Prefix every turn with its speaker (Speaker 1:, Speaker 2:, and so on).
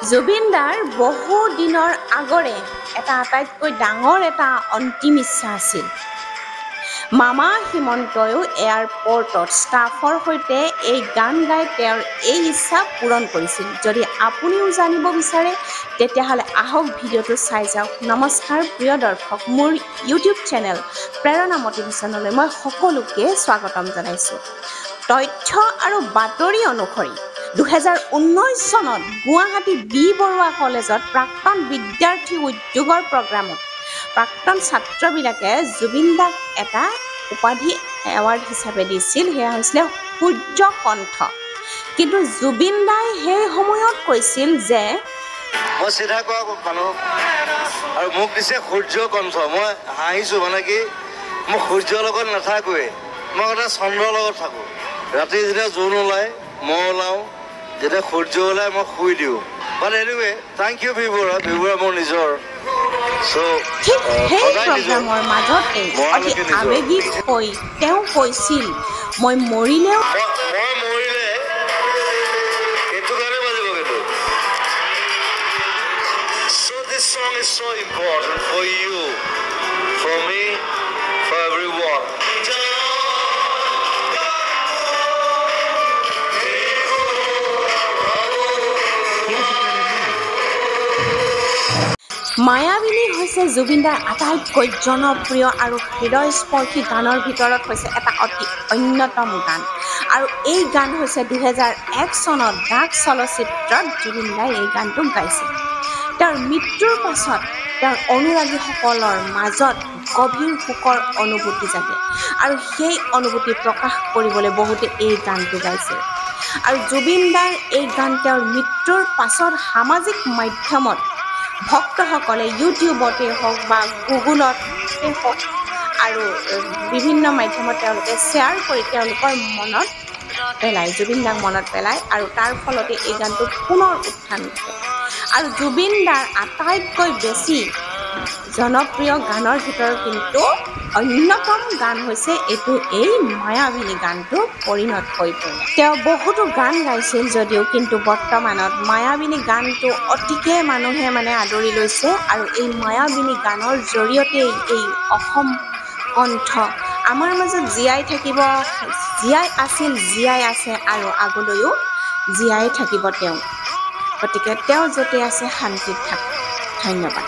Speaker 1: জুবিন দাৰ বহু দিনৰ আগৰে এটা আটাইতকৈ ডাঙৰ এটা অন্তিম ইচ্ছা আছিল। মামা হিমন্তয়ো এয়াৰপৰ্টত ষ্টাফৰ সৈতে এই গান গাই তেওঁৰ এই ইচ্ছা পূৰণ কৰিছিল। যদি আপুনিও জানিব বিচাৰে তেতিয়াহ'লে আহক ভিডিঅ'টো চাই যাওক। নমস্কাৰ প্ৰিয় দৰ্শক, মোৰ ইউটিউব চেনেল প্ৰেৰণা মটিভেশ্যনলৈ মই সকলোকে স্বাগতম জনাইছোঁ। তথ্য আৰু বাতৰি অনুসৰি 2019 চনত গুৱাহাটী বি বৰুৱা কলেজত প্ৰাক্তন বিদ্যাৰ্থী উদ্যোগৰ প্ৰগ্ৰামত প্ৰাক্তন ছাত্ৰবিলাকে জুবিন দাক এটা উপাধি এৱাৰ্ড হিচাপে দিছিল, সেয়া হৈছিলে সূৰ্য কণ্ঠ। কিন্তু জুবিন দাই সেই সময়ত কৈছিল যে
Speaker 2: মই চিধা কোৱা মানুহ আৰু মোক দিছে সূৰ্য কণ্ঠ। মই হাঁহিছোঁ, মানে কি মই সূৰ্যৰ লগত নাথাকোৱে, মই এটা চন্দ্ৰৰ লগত থাকোঁ। ৰাতি যেতিয়া জোন ওলায় মই ওলাওঁ, যেতিয়া সূৰ্য ওলায় মই শুই দিওঁ। বাট এনিৱে থেংক ইউ বিবৰা মোৰ নিজৰ।
Speaker 1: ঠিক সেই প্ৰগ্ৰামৰ মাজতে অতি আৱেগিক হৈ তেওঁ কৈছিল, মই মৰিলে
Speaker 2: এইটো গানে বাজিব কিন্তু। So this song is so important for you, for me, for everyone.
Speaker 1: মায়াবিনী হৈছে জুবিন দাৰ আটাইতকৈ জনপ্ৰিয় আৰু হৃদয়স্পৰ্শী গানৰ ভিতৰত হৈছে এটা অতি অন্যতম গান। আৰু এই গান হৈছে 2001 চনত ডাক চলচ্চিত্ৰত জুবিন দাই এই গানটো গাইছিল। তেওঁৰ মৃত্যুৰ পাছত তেওঁৰ অনুৰাগীসকলৰ মাজত গভীৰ শোকৰ অনুভূতি জাগে আৰু সেই অনুভূতি প্ৰকাশ কৰিবলৈ বহুতে এই গানটো গাইছিল। আৰু জুবিন দাৰ এই গান তেওঁৰ মৃত্যুৰ পাছত সামাজিক মাধ্যমত ভক্তসকলে ইউটিউবতে হওক বা গুগলতে হওক আৰু বিভিন্ন মাধ্যমত তেওঁলোকে শ্বেয়াৰ কৰি তেওঁলোকৰ মনত পেলায়, জুবিন দাক মনত পেলায়, আৰু তাৰ ফলতে এই গানটো পুনৰ উত্থান ঘটে। আৰু জুবিন দাৰ আটাইতকৈ বেছি জনপ্ৰিয় গানৰ ভিতৰত কিন্তু অন্যতম গান হৈছে এইটো, এই মায়াবিনী গানটো পৰিণত হৈ পৰে। তেওঁ বহুতো গান গাইছিল যদিও কিন্তু বৰ্তমানত মায়াবিনী গানটো অতিকে মানুহে আদৰি লৈছে। আৰু এই মায়াবিনী গানৰ জৰিয়তে এই অসম কণ্ঠ আমাৰ মাজত জীয়াই থাকিব, জীয়াই আছিল, জীয়াই আছে আৰু আগলৈও জীয়াই থাকিব তেওঁ। গতিকে তেওঁ য'তে আছে শান্তিত থাকক। ধন্যবাদ।